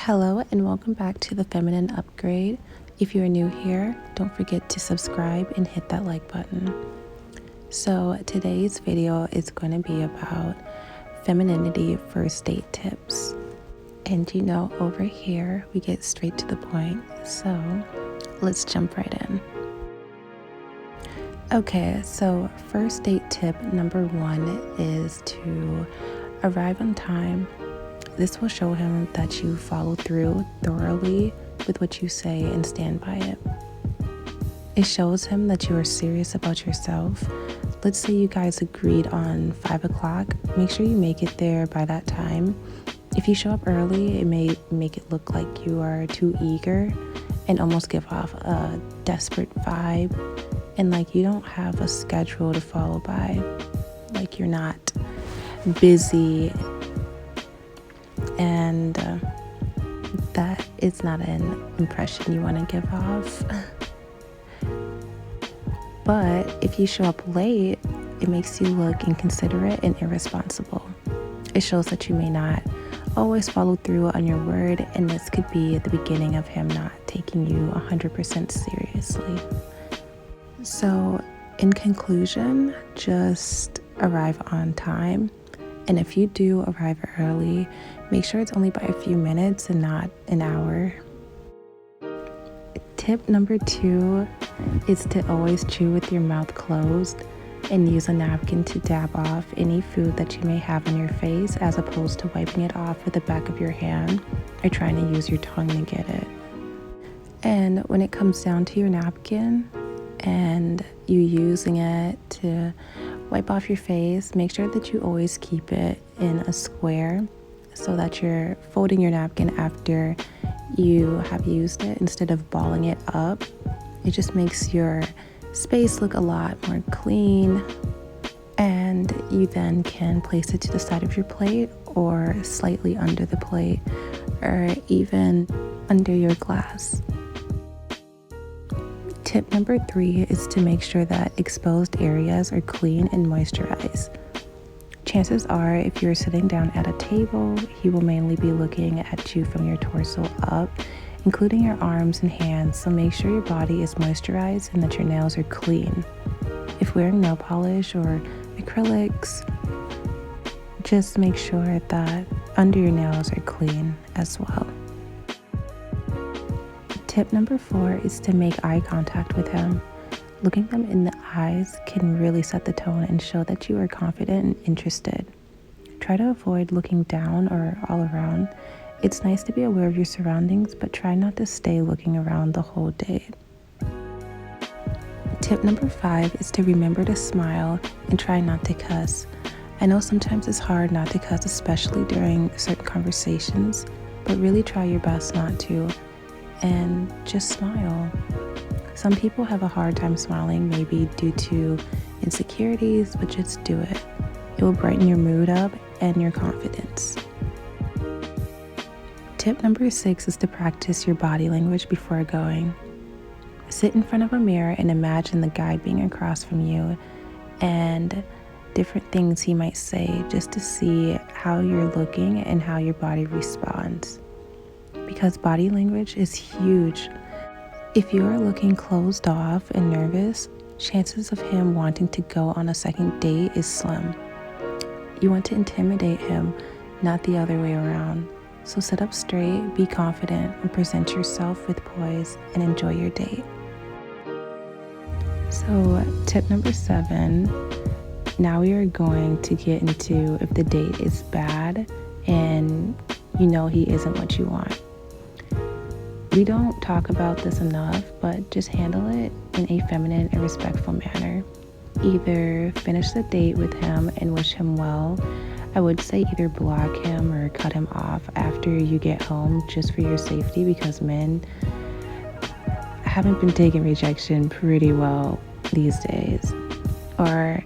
Hello and welcome back to the Feminine Upgrade. If you are new here, don't forget to subscribe and hit that like button. So today's video is going to be about femininity first date tips. And over here we get straight to the point, so let's jump right in. Okay, so first date tip number 1 is to arrive on time. This will show him that you follow through thoroughly with what you say and stand by it. It shows him that you are serious about yourself. Let's say you guys agreed on 5 o'clock. Make sure you make it there by that time. If you show up early, it may make it look like you are too eager and almost give off a desperate vibe. And like you don't have a schedule to follow by. Like you're not busy. And that is not an impression you want to give off. But if you show up late, it makes you look inconsiderate and irresponsible. It shows that you may not always follow through on your word, and this could be at the beginning of him not taking you 100% seriously. So in conclusion, just arrive on time. And if you do arrive early, make sure it's only by a few minutes and not an hour. Tip number 2 is to always chew with your mouth closed and use a napkin to dab off any food that you may have on your face, as opposed to wiping it off with the back of your hand or trying to use your tongue to get it. And when it comes down to your napkin and you using it to wipe off your face, make sure that you always keep it in a square so that you're folding your napkin after you have used it instead of balling it up. It just makes your space look a lot more clean, and you then can place it to the side of your plate or slightly under the plate or even under your glass. Tip number 3 is to make sure that exposed areas are clean and moisturized. Chances are, if you're sitting down at a table, he will mainly be looking at you from your torso up, including your arms and hands, so make sure your body is moisturized and that your nails are clean. If wearing nail polish or acrylics, just make sure that under your nails are clean as well. Tip number 4 is to make eye contact with him. Looking them in the eyes can really set the tone and show that you are confident and interested. Try to avoid looking down or all around. It's nice to be aware of your surroundings, but try not to stay looking around the whole date. Tip number 5 is to remember to smile and try not to cuss. I know sometimes it's hard not to cuss, especially during certain conversations, but really try your best not to. And just smile. Some people have a hard time smiling, maybe due to insecurities, but just do it. It will brighten your mood up and your confidence. Tip number 6 is to practice your body language before going. Sit in front of a mirror and imagine the guy being across from you and different things he might say, just to see how you're looking and how your body responds. Because body language is huge. If you are looking closed off and nervous, chances of him wanting to go on a second date is slim. You want to intimidate him, not the other way around. So sit up straight, be confident, and present yourself with poise and enjoy your date. So tip number 7, now we are going to get into if the date is bad and he isn't what you want. We don't talk about this enough, but just handle it in a feminine and respectful manner. Either finish the date with him and wish him well. I would say either block him or cut him off after you get home, just for your safety, because men haven't been taking rejection pretty well these days. Or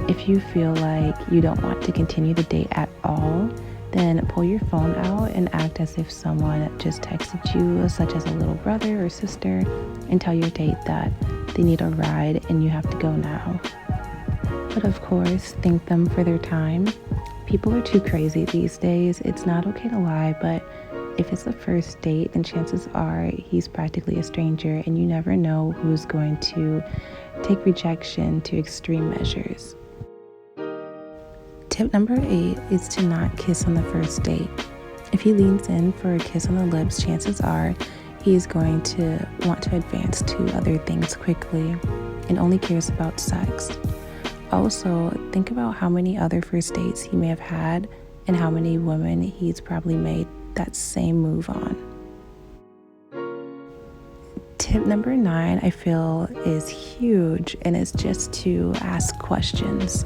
if you feel like you don't want to continue the date at all, then pull your phone out and act as if someone just texted you, such as a little brother or sister, and tell your date that they need a ride and you have to go now. But of course, thank them for their time. People are too crazy these days. It's not okay to lie, but If it's the first date, then chances are he's practically a stranger, and you never know who's going to take rejection to extreme measures. Tip number 8 is to not kiss on the first date. If he leans in for a kiss on the lips, chances are he is going to want to advance to other things quickly and only cares about sex. Also, think about how many other first dates he may have had and how many women he's probably made that same move on. Tip number 9, I feel, is huge, and it's just to ask questions.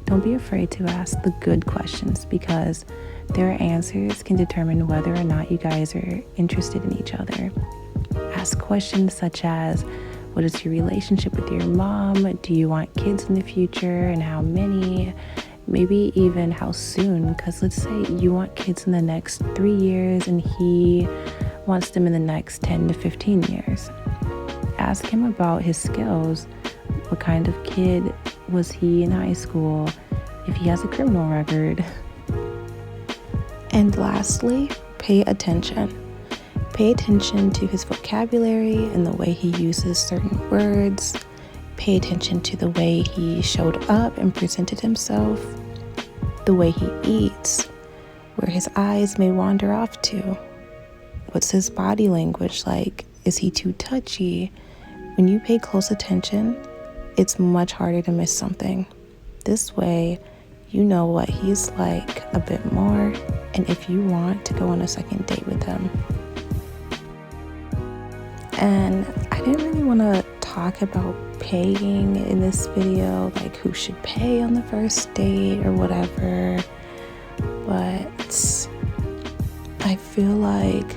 Don't be afraid to ask the good questions, because their answers can determine whether or not you guys are interested in each other. Ask questions such as, what is your relationship with your mom? Do you want kids in the future, and how many? Maybe even how soon, because let's say you want kids in the next 3 years and he wants them in the next 10 to 15 years. Ask him about his skills. What kind of kid was he in high school? If he has a criminal record. And lastly, pay attention. Pay attention to his vocabulary and the way he uses certain words. Pay attention to the way he showed up and presented himself, the way he eats, where his eyes may wander off to. What's his body language like? Is he too touchy? When you pay close attention, it's much harder to miss something. This way, you know what he's like a bit more, and if you want to go on a second date with him. And I didn't really want to talk about paying in this video, like who should pay on the first date or whatever, but I feel like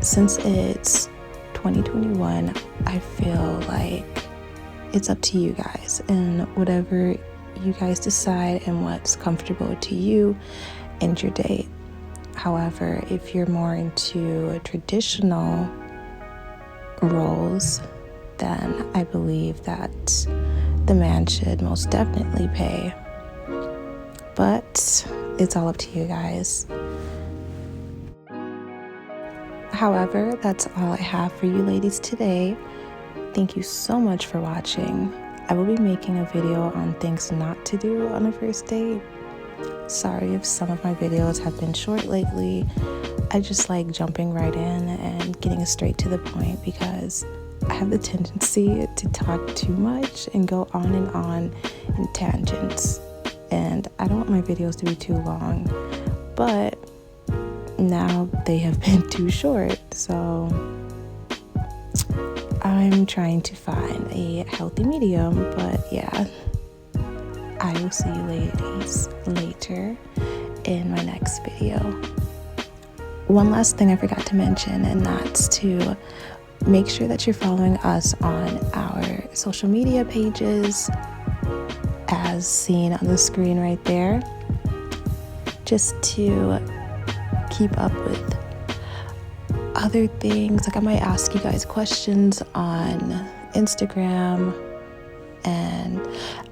since it's 2021, I feel like it's up to you guys and whatever you guys decide and what's comfortable to you and your date. However, if you're more into traditional roles, then I believe that the man should most definitely pay. But it's all up to you guys. However, that's all I have for you ladies today. Thank you so much for watching. I will be making a video on things not to do on a first date. Sorry if some of my videos have been short lately. I just like jumping right in and getting straight to the point because I have the tendency to talk too much and go on in tangents. And I don't want my videos to be too long, but now they have been too short. So I'm trying to find a healthy medium, but yeah. I will see you ladies later in my next video. One last thing I forgot to mention, and that's to make sure that you're following us on our social media pages as seen on the screen right there, just to keep up with other things. Like I might ask you guys questions on Instagram, and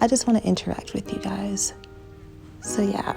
I just want to interact with you guys. So yeah.